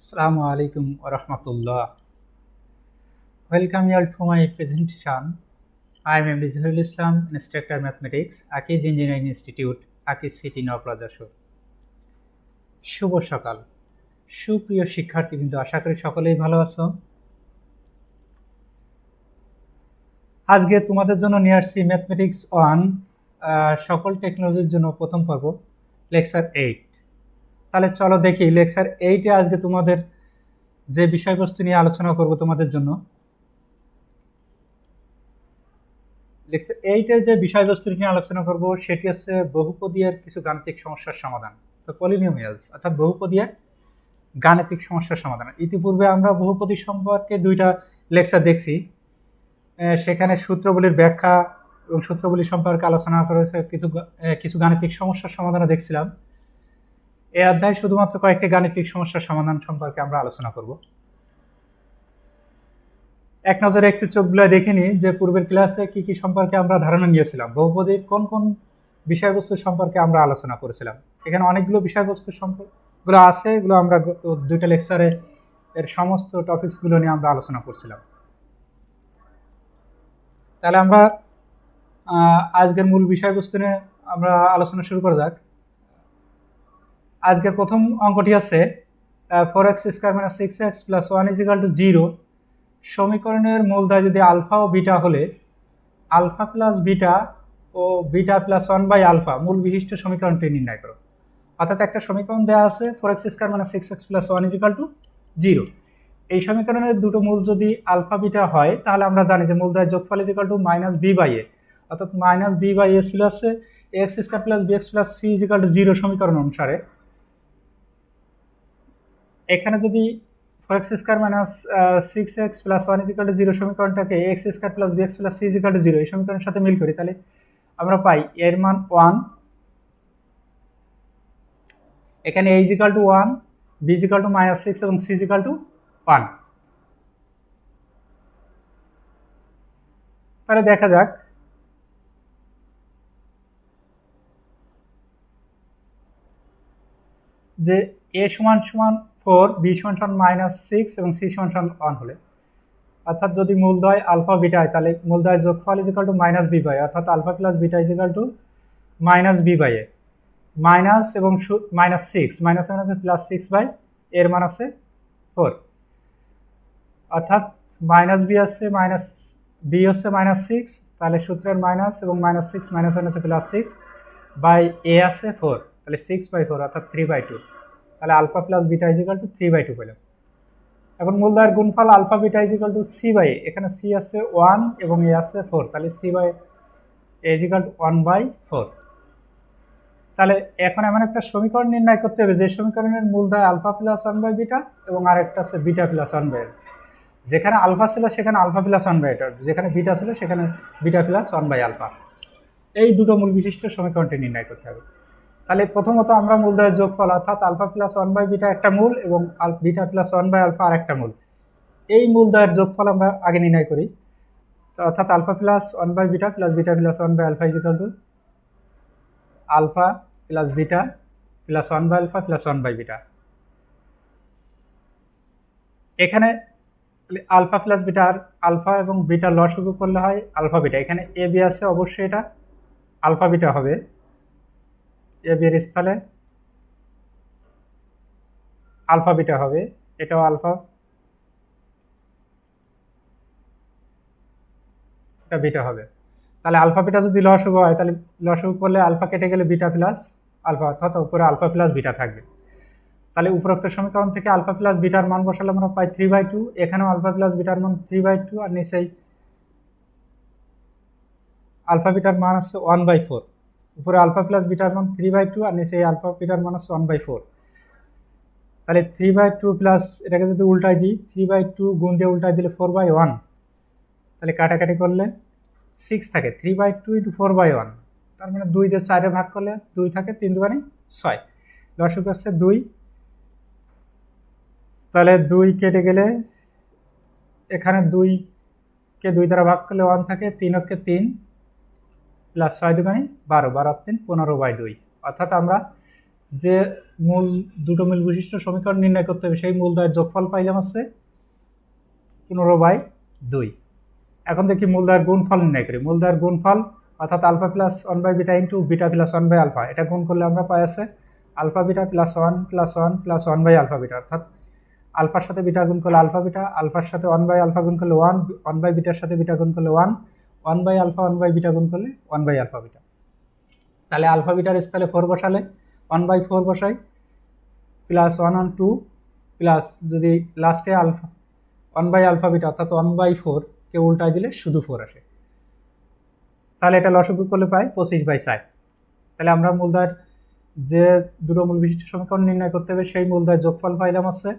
Assalamu alaikum wa rahmatullah. Welcome you all to my presentation. I am MD Zahirul Islam, Instructor Mathematics, Akiz Engineering Institute, Akiz City, নওপ্রাজশোর। শুভ সকাল, সুপ্রিয় শিক্ষার্থীবৃন্দ, আশা করি সকলেই ভালো আছো। আজকে তোমাদের জন্য নিয়ে আসছি ম্যাথমেটিক্স 1 সকল টেকনোলজির জন্য প্রথম পর্ব, লেকচার 8। তাহলে চলো দেখি লেকচার 8-এ আজকে তোমাদের যে বিষয়বস্তু নিয়ে আলোচনা করব তোমাদের জন্য। লেকচার 8-এর যে বিষয়বস্তু নিয়ে আলোচনা করব সেটি হচ্ছে বহুপদীয়ের কিছু গাণিতিক সমস্যার সমাধান। তো পলিনোমিয়ালস অর্থাৎ বহুপদীয়ের গাণিতিক সমস্যার সমাধান। ইতিপূর্বে আমরা বহুপদী সম্পর্কে দুইটা লেকচার দেখছি, সেখানে সূত্রগুলির ব্যাখ্যা এবং সূত্রগুলি সম্পর্কে আলোচনা করেছে, কিছু গাণিতিক সমস্যার সমাধানও দেখছিলাম। এই অধ্যায়ে শুধুমাত্র কয়েকটি গাণিতিক সমস্যার সমাধান সম্পর্কে আমরা আলোচনা করব। এক নজরে একটু চোখ বুলিয়ে দেখে নিই যে পূর্বের ক্লাসে কি কি সম্পর্কে আমরা ধারণা নিয়েছিলাম, বহুপদীর কোন কোন বিষয়বস্তু সম্পর্কে আমরা আলোচনা করেছিলাম। এখানে অনেকগুলো বিষয়বস্তু সম্পর্কগুলো আছে, এগুলো আমরা দুইটা লেকচারে এর সমস্ত টপিকসগুলো নিয়ে আমরা আলোচনা করছিলাম। তাহলে আমরা আজকের মূল বিষয়বস্তু নিয়ে আমরা আলোচনা শুরু করা যাক। আজকের প্রথম অঙ্কটি হচ্ছে 4x² - 6x + 1 = 0 সমীকরণের মূলদয় যদি আলফা ও বিটা হলে আলফা প্লাস বিটা ও বিটা প্লাস 1/α মূল বিশিষ্ট সমীকরণটি নির্ণয় করো। অর্থাৎ একটা সমীকরণ দেওয়া আছে 4x² - 6x + 1 = 0। এই সমীকরণের দুটো মূল যদি আলফা বিটা হয় তাহলে আমরা জানি যে মূলদয়ের যোগফল = -b/a, অর্থাৎ -b/a ছিল হচ্ছে ax² + bx + c = 0 সমীকরণ অনুসারে। এখানে যদি 4x² - 6x + 1 = 0 সমীকরণটাকে ax² + bx + c = 0 এই সমীকরণের সাথে মিল করি, তাহলে আমরা পাই এর মান 1, এখানে a = 1, b = -6 এবং c = 1। তাহলে দেখা যাক যে a = 4, b = -6 এবং c = 1 হলে, অর্থাৎ যদি মূলদয় আলফা বিটা হয় তাহলে মূলদয়ের যোগফল -b/a, অর্থাৎ alpha plus beta -b/a। Minus এবং -6, মাইনাস +6/a এর মান আছে 4, অর্থাৎ -b আছে b হচ্ছে -6, তাহলে সূত্রের মাইনাস এবং -6 +6/a আছে 4, তাহলে 6/4 অর্থাৎ 3/2। তাহলে আলফা প্লাস বিটা 3/2 পেলাম। এখন মূলদয়ের গুণফল আলফা বিটা c/a, এখানে c আছে 1 এবং a আছে 4, তাহলে c/a = 1/4। তাহলে এখন এমন একটা সমীকরণ নির্ণয় করতে হবে যে সমীকরণের মূলদয় আলফা প্লাস 1/β এবং আরেকটা আছে বিটা প্লাস 1/β। যেখানে আলফা ছিল সেখানে আলফা প্লাস 1/β, যেখানে বিটা ছিল সেখানে বিটা প্লাস 1/α। এই দুটো মূল বিশিষ্ট সমীকরণটি নির্ণয় করতে হবে। তাহলে প্রথমত আমরা মূলদয়ের যোগফল অর্থাৎ আলফা প্লাস 1/β একটা মূল এবং বিটা প্লাস 1/α আরেকটা মূল, এই মূলদয়ের যোগফল আমরা আগে নির্ণয় করি। অর্থাৎ alpha plus 1/β plus beta plus 1/α = alpha plus beta plus 1/α plus 1/β। এখানে আলফা প্লাস বিটার আলফা এবং বিটা লসাগু করলে হয় আলফা বিটা। এখানে এ বি আছে, অবশ্যই এটা আলফা বিটা হবে, এ বি এর স্থলে আলফা বিটা হবে, এটাও আলফা, এটা বিটা হবে। তাহলে আলফা বিটা যদি লসাগু হয় তাহলে লসাগু করলে আলফা কেটে গেলে বিটা প্লাস আলফা, অর্থাৎ উপরে আলফা প্লাস বিটা থাকবে। তাহলে উপরোক্ত সমীকরণ থেকে আলফা প্লাস বিটার মান বসালে আমরা পাই 3/2, এখানেও আলফা প্লাস বিটার মান 3/2 আর নিচেই আলফা বিটার মান হচ্ছে 1/4। উপরে আলফা প্লাস বিটার মান 3/2 আর নিচে আলফা বিটার মান হচ্ছে 1/4। তাহলে 3/2 প্লাস এটাকে যদি উল্টাই দিই 3/2 গুণ দিয়ে উল্টাই দিলে 4/1, তাহলে কাটাকাটি করলে 6 থাকে, 3/2 × 4/1, তার মানে 2 দিয়ে 4 ভাগ করলে 2 থাকে, 3 × 2 = 6, লসাগু হচ্ছে 2। তাহলে 2 কেটে গেলে এখানে 2 কে 2 দ্বারা ভাগ করলে 1 থাকে, 3 × 3 প্লাস 6 × 2 = 12, 12 × 3 = 15/2। অর্থাৎ আমরা যে মূল দুটো মূল বিশিষ্ট সমীকরণ নির্ণয় করতে হবে সেই মূলদ্বয়ের যোগফল পাইলাম হচ্ছে 15/2। এখন দেখি মূলদ্বয়ের গুণফল নির্ণয় করি। মূলদ্বয়ের গুণফল অর্থাৎ alpha plus 1/β into beta plus 1/α, এটা গুণ করলে আমরা পাই আছে alpha beta plus 1 plus 1 plus 1/α beta, অর্থাৎ আলফার সাথে বিটা গুণ করলে আলফা বিটা, আলফার সাথে 1/α গুণ করলে 1, 1/βর সাথে বিটা গুণ করলে 1, 1/α 1/β গুণ করলে 1/α বিটা। তাহলে আলফা বিটার স্থলে 4 বসালে 1/4 বসাই, প্লাস 1 on 2 প্লাস যদি লাস্টে আলফা 1/α বিটা অর্থাৎ 1/4 কে উল্টায় দিলে শুধু 4 আসে। তাহলে এটা লসাগু করলে পাই 25/4। তাহলে আমরা মূলদ্বয়ের যে দুটো মূল বিশিষ্ট সমীকরণ নির্ণয় করতে হবে সেই মূলদ্বয়ের যোগফল পাইলাম হচ্ছে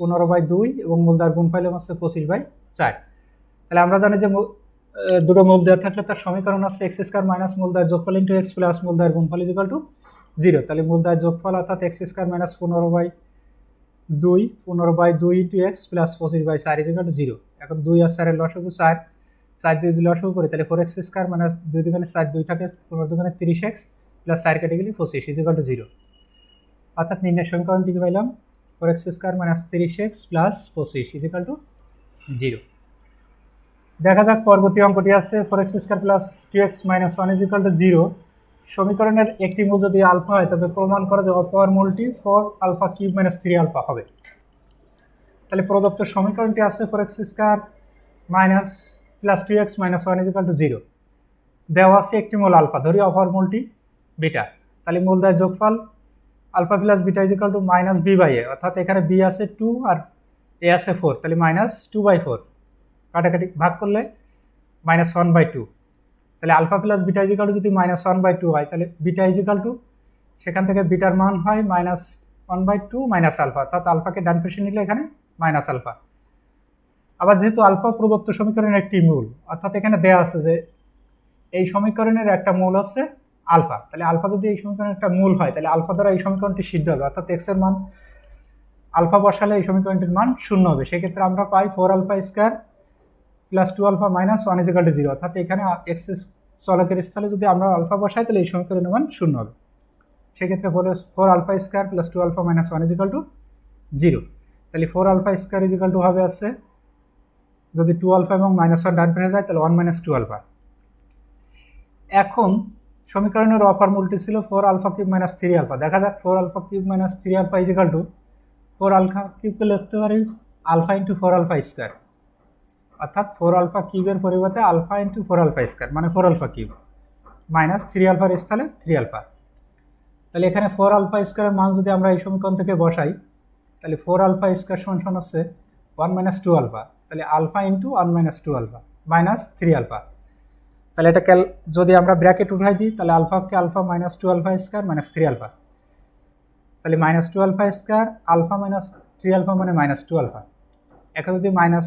15/2 এবং মূলদ্বয়ের গুণ পাইলাম হচ্ছে 25/4। তাহলে আমরা জানি যে দুটো মূলদ্বয় থাকলে তার সমীকরণ হচ্ছে x স্কয়ার মাইনাস মূলদ্বয়ের যোগফল ইন্টু x প্লাস মূলদ্বয়ের গুণফল ইকুয়াল টু 0। তাহলে মূলদ্বয়ের যোগফল অর্থাৎ x square minus 15/2 into x plus 25/4 equal to 0। এখন 2 আর 4 এর লসাগু 4, 4 দিয়ে যদি লসাগু করি তাহলে 4x স্কয়ার মাইনাস 2 দুগুণে 4, 2 থাকে 15 দুগুণে 30x প্লাস 4 কেটে গেলে 25 ইকুয়াল টু 0। অর্থাৎ নির্ণয় সমীকরণটি পাইলাম 4x square minus 30x plus 25 equal to 0। দেখা যাক পরবর্তী অঙ্কটি আছে 4x square plus 2x minus 1 equal to 0। সমীকরণের একটি মূল যদি আলফা হয় তবে প্রমাণ করা যে অপর মূলটি 4α কিউব মাইনাস 3α হবে। তাহলে প্রদত্ত সমীকরণটি আছে 4x square minus plus 2x minus 1 equal to 0। দেওয়া আছে একটি মূল আলফা, ধরি অপর মূলটি বিটা। তাহলে মূলদ্বয়ের যোগফল alpha plus beta equal to minus b/a, অর্থাৎ এখানে b আছে 2 আর a আছে 4, তাহলে মাইনাস 2/4, কাটাকাটি ভাগ করলে মাইনাস 1/2। তাহলে alpha plus beta equal to যদি মাইনাস 1/2 হয় তাহলে বিটা ইকুয়াল টু সেখান থেকে বিটার মান হয় মাইনাস 1/2 মাইনাস আলফা, অর্থাৎ আলফাকে ডান পাশে নিলে এখানে মাইনাস আলফা। আবার যেহেতু আলফা প্রদত্ত সমীকরণের একটি মূল, অর্থাৎ এখানে দেয়া আছে যে এই সমীকরণের একটা মূল হচ্ছে আলফা, তাহলে আলফা যদি এই সমীকরণের একটা মূল হয় তাহলে আলফা দ্বারা এই সমীকরণটি সিদ্ধ হবে, অর্থাৎ এক্স এর মান আলফা বসালে এই সমীকরণটির মান 0 হবে। সেক্ষেত্রে আমরা পাই 4α square plus 2α minus 1 equal to 0, অর্থাৎ এখানে এক্স চলকের স্থলে যদি আমরা আলফা বসাই তাহলে এই সমীকরণের মান 0 হবে। সেক্ষেত্রে 4α square plus 2α minus 1 equal to 0। তাহলে 4α স্কয়ার ইকুয়াল টু হবে আছে যদি 2α এবং মাইনাস 1 ডান পাশে যায় তাহলে 1 মাইনাস 2α। এখন সমীকরণের অপর মূলটি ছিল 4α কিউব মাইনাস 3α। দেখা যাক 4α কিউব মাইনাস 3α ইকুয়াল টু 4α কিউবকে লিখতে পারি আলফা ইন্টু 4α স্কয়ার, অর্থাৎ 4α কিউবের পরিবর্তে আলফা ইন্টু 4α স্কয়ার মানে 4α কিউব মাইনাস 3α এর স্থলে 3α। তাহলে এখানে 4α স্কয়ারের মান যদি আমরা এই সমীকরণ থেকে বসাই তাহলে 4α স্কয়ার সমান হচ্ছে 1 মাইনাস 2α, তাহলে আলফা ইন্টু 1 মাইনাস 2α মাইনাস 3α। তাহলে এটা যদি আমরা ব্র্যাকেট উঠাই দিই তাহলে আলফাকে আলফা মাইনাস 2α স্কয়ার মাইনাস 3α, তাহলে মাইনাস 2α স্কয়ার আলফা মাইনাস 3α মানে মাইনাস 2α। এখন যদি মাইনাস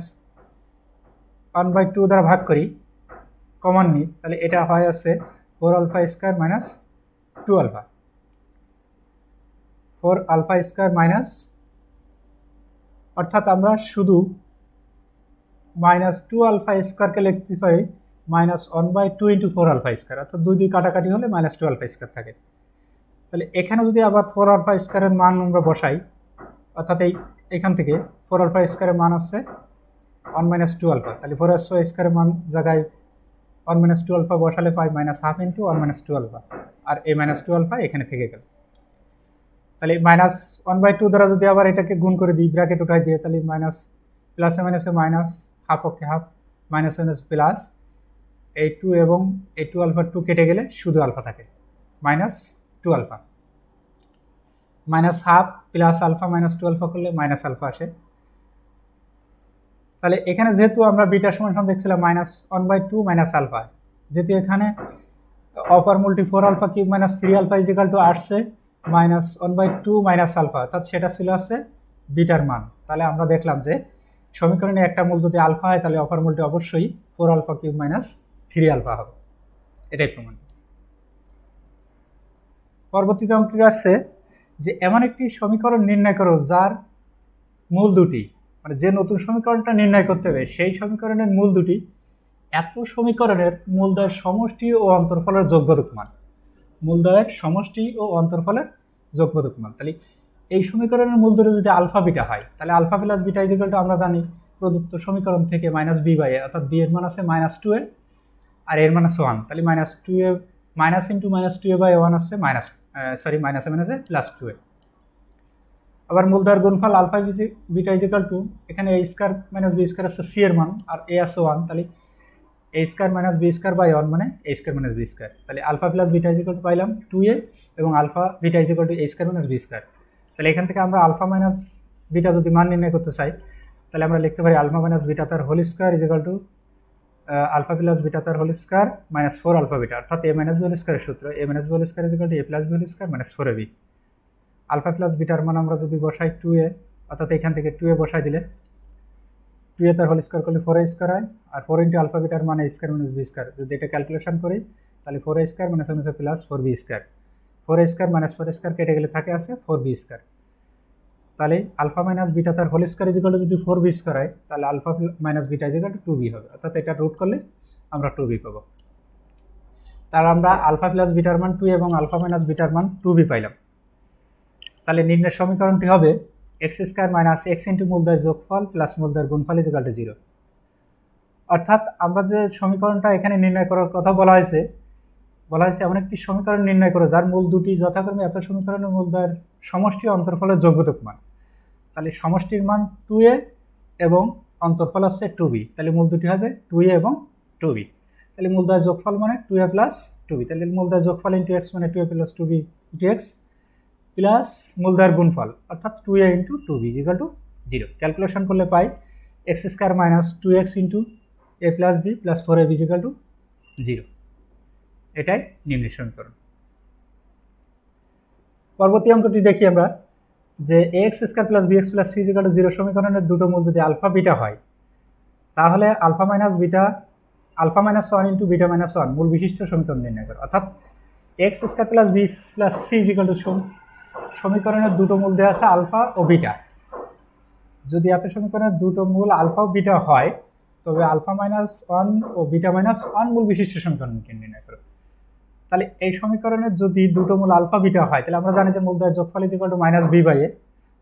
1/2 দ্বারা ভাগ করি কমন নিই তাহলে এটা হয় আছে 4α স্কয়ার মাইনাস 2α, 4α স্কয়ার মাইনাস, অর্থাৎ আমরা শুধু মাইনাস 2α স্কয়ারকে লিখতে পারি মাইনাস 1/2 ইন্টু 4α স্কয়ার, অর্থাৎ 2 দিয়ে কাটাকাটি হলে মাইনাস 2α স্কয়ার থাকে। তাহলে এখানে যদি আবার 4α স্কয়ারের মান আমরা বসাই, অর্থাৎ এখান থেকে 4α স্কয়ারের মান আছে 1 মাইনাস 2α, তাহলে 4α স্কয়ারের মান জায়গায় 1 মাইনাস 2α বসালে পাই মাইনাস হাফ ইন্টু 1 মাইনাস 2α, আর এই মাইনাস 2α এখানে থেকে গেল। তাহলে মাইনাস 1/2 দ্বারা যদি আবার এটাকে গুণ করে দিই ব্র্যাকেট উঠাই দিয়ে তাহলে মাইনাস প্লাসে মাইনাসে minus, half okay half, minus minus plus, এই 2 এবং এই 2α 2 কেটে গেলে শুধু আলফা থাকে minus 2α, minus half plus alpha minus 2α করলে মাইনাস আলফা আসে। তাহলে এখানে যেহেতু আমরা বিটা সমান দেখছিলাম মাইনাস 1/2 মাইনাস আলফা, যেহেতু এখানে অপর মূলটি 4α কিউব মাইনাস 3α ইকুয়াল টু আসছে মাইনাস 1/2 মাইনাস আলফা, অর্থাৎ সেটা ছিল আছে বিটার মান। তাহলে আমরা দেখলাম যে সমীকরণে একটা মূল যদি আলফা হয় তাহলে অপর মূলটি অবশ্যই 4α কিউব মাইনাস 3α হবে, এটাই প্রমাণ। পরবর্তীতে অঙ্কটি আসছে যে এমন একটি সমীকরণ নির্ণয় করো যার মূল দুটি, মানে যে নতুন সমীকরণটা নির্ণয় করতে হবে সেই সমীকরণের মূল দুটি এত সমীকরণের মূলদ্বয়ের সমষ্টি ও অন্তর্ফলের যোগফলের সমান, মূলদ্বয়ের সমষ্টি ও অন্তর্ফলের যোগবোধক মান। তাহলে এই সমীকরণের মূল দুটো যদি আলফা বিটা হয়, তাহলে alpha plus beta equal to আমরা জানি প্রদত্ত সমীকরণ থেকে মাইনাস বি বাই এ, অর্থাৎ বি এর মান আছে -2a আর এর মান আছে 1, তাহলে -2a minus into -2a by 1 আছে মাইনাসে মাইনাসে +2a। আবার মূলদ্বয়ের গুণফল আলফা বিটা ইজিক্যাল টু এখানে a square minus b square আছে c এর মান আর a আছে 1, তাহলে a square minus b square by 1 মানে a square minus b square. তাহলে alpha plus beta equal to পাইলাম 2a এবং alpha beta equal to a square minus b square. তাহলে এখান থেকে আমরা আলফা মাইনাস বিটা যদি মান নির্ণয় করতে চাই, তাহলে আমরা লিখতে পারি আলফা মাইনাস বিটা তার whole square equal to alpha plus beta তার whole square minus 4 alpha beta, অর্থাৎ a মাইনাস b হোল স্কয়ারের সূত্র a minus b whole square equal to a plus b whole square minus 4ab। Alpha plus বিটার মান আমরা যদি বসাই 2a, অর্থাৎ এখান থেকে 2a বসাই দিলে 2a তার হোল স্কয়ার করলে 4a স্কয়ার হয়, আর 4 ইন্টু আলফা বিটার মান a square minus b square. যদি এটা ক্যালকুলেশন করি তাহলে 4a square minus plus 4b square, 4a square minus 4a square কেটে গেলে থাকে আছে 4b স্কয়ার। তাহলে আলফা মাইনাস বিটা তার হোল স্কয়ার ইজিক্যাল টু যদি 4b স্কয়ার হয়, তাহলে alpha minus beta equal to 2b হবে, অর্থাৎ এটা রুট করলে আমরা 2b পাবো। তার আমরা আলফা প্লাস বিটার মান 2 এবং আলফা মাইনাস বিটার মান 2b পাইলাম। তাহলে নির্ণয়ের সমীকরণটি হবে X square minus X into মূলদ্বয়ের যোগফল প্লাস মূলদ্বয়ের গুণফল ইজিক্যাল টু 0। অর্থাৎ আমরা যে সমীকরণটা এখানে নির্ণয় করার কথা বলা হয়েছে এমন একটি সমীকরণ নির্ণয় করো যার মূল দুটি যথাক্রমে এত সমীকরণের মূলদ্বয়ের সমষ্টি অন্তরফলের যোগবোধক মান। তাহলে সমষ্টির মান 2a এবং অন্তরফল হচ্ছে 2b, তাহলে মূল দুটি হবে 2a এবং 2b। তাহলে মূলদ্বয়ের যোগফল মানে 2a প্লাস 2b, তাহলে মূলদ্বয়ের যোগফল ইন্টু এক্স মানে 2a plus 2b into X plus মূলদ্বয়ের গুণফল অর্থাৎ 2a into 2b is equal to 0। Calculation করলে পাই X square minus 2x into a plus b plus 4ab equal to 0। এটাই নির্ণয় সমীকরণ। পরবর্তী অঙ্কটি দেখি আমরা যে ax square plus bx plus c equal to 0 সমীকরণের দুটো মূল যদি আলফা বিটা হয়, তাহলে alpha minus 1 into beta minus 1 মূল বিশিষ্ট সমীকরণ নির্ণয় করো। অর্থাৎ x square plus b plus c equal to সমীকরণের দুটো মূল দেওয়া আছে আলফা ও বিটা। যদি এত সমীকরণের দুটো মূল আলফা ও বিটা হয়, তবে আলফা মাইনাস 1 ও বিটা মাইনাস 1 মূল বিশিষ্ট সমীকরণটি নির্ণয় করো। তাহলে এই সমীকরণের যদি দুটো মূল আলফা বিটা হয়, তাহলে আমরা জানি যে মূলদ্বয়ের যোগফল equal to minus B by A,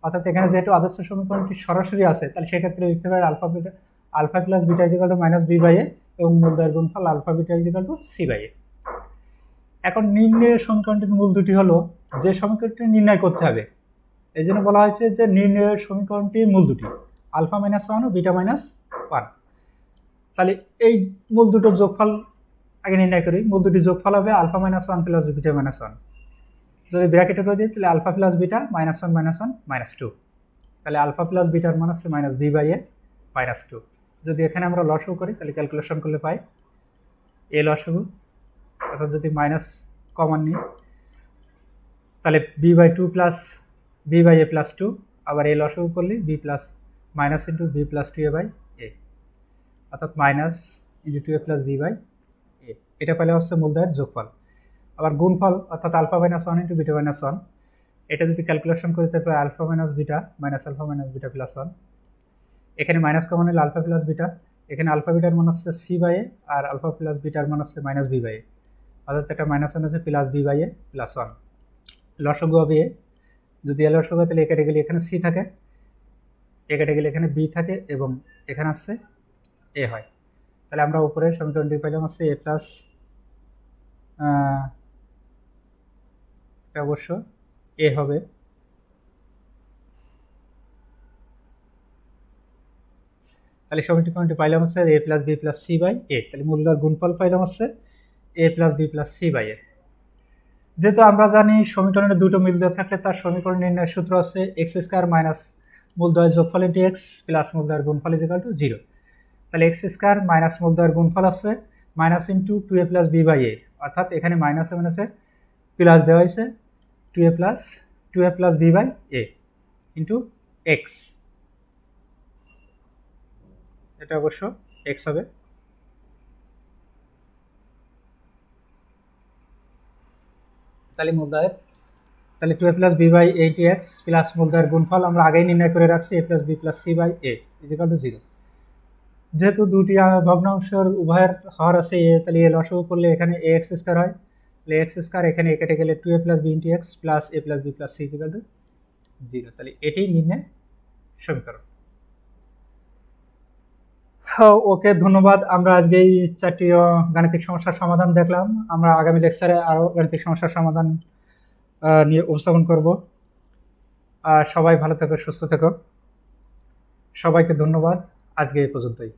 অর্থাৎ এখানে যেহেতু আদর্শ সমীকরণটি সরাসরি আছে, তাহলে সেক্ষেত্রে লিখতে পারি alpha plus beta equal to minus B by A এবং মূলদ্বয়ের গুণফল alpha beta equal to C by A. এখন নির্ণয়ের সমীকরণটির মূল দুটি হলো যে সমীকরণটি নির্ণয় করতে হবে, এই জন্য বলা হয়েছে যে নির্ণয়ের সমীকরণটির মূল দুটি আলফা মাইনাস 1 ও বিটা মাইনাস 1। তাহলে এই মূল দুটো যোগফল আগে নির্ণয় করি। মূল দুটি যোগফল হবে আলফা মাইনাস 1 প্লাস বিটা মাইনাস 1। যদি ব্র্যাকেটে করে দিই তাহলে alpha plus beta minus 1 minus 2, তাহলে আলফা প্লাস বিটার মান হচ্ছে minus B by A minus 2। যদি এখানে আমরা লসাগু করি তাহলে ক্যালকুলেশন করলে পাই এ লসাগু, অর্থাৎ যদি মাইনাস কমন নিই তাহলে B by 2 plus B by A plus 2, আবার এ লসাগু করলে B plus minus into B plus 2a by A, অর্থাৎ minus into 2a plus B by A. এটা পেলে হচ্ছে মূলদ্বয়ের যোগফল। আবার গুণফল অর্থাৎ alpha minus 1 into beta minus 1, এটা যদি ক্যালকুলেশন করি তাহলে alpha minus beta minus alpha minus beta plus 1। এখানে মাইনাস কমন হলে আলফা প্লাস বিটা, এখানে আলফা বিটার মান হচ্ছে সি বাই এ আর আলফা প্লাস বিটার মান হচ্ছে মাইনাস বি বাই এ, অর্থাৎ একটা মাইনাস 1 হচ্ছে plus B by A plus 1। লসাগু হবে এ, যদি এ লসাগু হয় তাহলে এ কেটে গেলে এখানে সি থাকে, এ কেটে গেলে এখানে বি থাকে এবং এখানে আসছে এ হয়। তাহলে আমরা উপরে সমীকরণটি পাইলাম হচ্ছে এ প্লাস, এটা অবশ্য এ হবে, তাহলে সমীকরণটি পাইলাম হচ্ছে A plus B plus C by A. তাহলে মূলদ্বয়ের গুণফল পাইলাম হচ্ছে A plus B plus C by A. যেহেতু আমরা জানি সমীকরণের দুটো মূলদ্বয় থাকলে তার সমীকরণ নির্ণয়ের সূত্র আছে এক্স স্কয়ার মাইনাস মূলদ্বয়ের যোগফল ইন্টু এক্স প্লাস মূলদ্বয়ের গুণফল ইকুয়াল টু 0। তাহলে এক্স স্কয়ার মাইনাস মূলদ্বয়ের গুণফল আছে minus into 2a plus B by A, অর্থাৎ এখানে মাইনাসে মাইনাসে প্লাস দেওয়া হয়েছে 2a plus B by A into X, এটা অবশ্য এক্স হবে। তাহলে মূলদ্বয়ের তাহলে 2a plus B by A into X plus মূলদ্বয়ের গুণফল আমরা আগেই নির্ণয় করে রাখছি A plus B plus C by A equal to 0। যেহেতু দুটি ভগ্নাংশের উভয়ের হর আছে এ, তাহলে এ লসাগু করলে এখানে এ এক্স স্কয়ার হয় তাহলে এক্স স্কোয়ার এখানে এ কেটে গেলে 2a plus B into X plus A plus B plus C equal to 0। তাহলে এটাই নির্ণয় সমীকরণ। ওকে, ধন্যবাদ। আমরা আজকে এই 4টি গাণিতিক সমস্যার সমাধান দেখলাম। আমরা আগামী লেকচারে আরও গাণিতিক সমস্যার সমাধান নিয়ে উপস্থাপন করব। সবাই ভালো থেকো, সুস্থ থেকো। সবাইকে ধন্যবাদ। আজকে এই পর্যন্তই।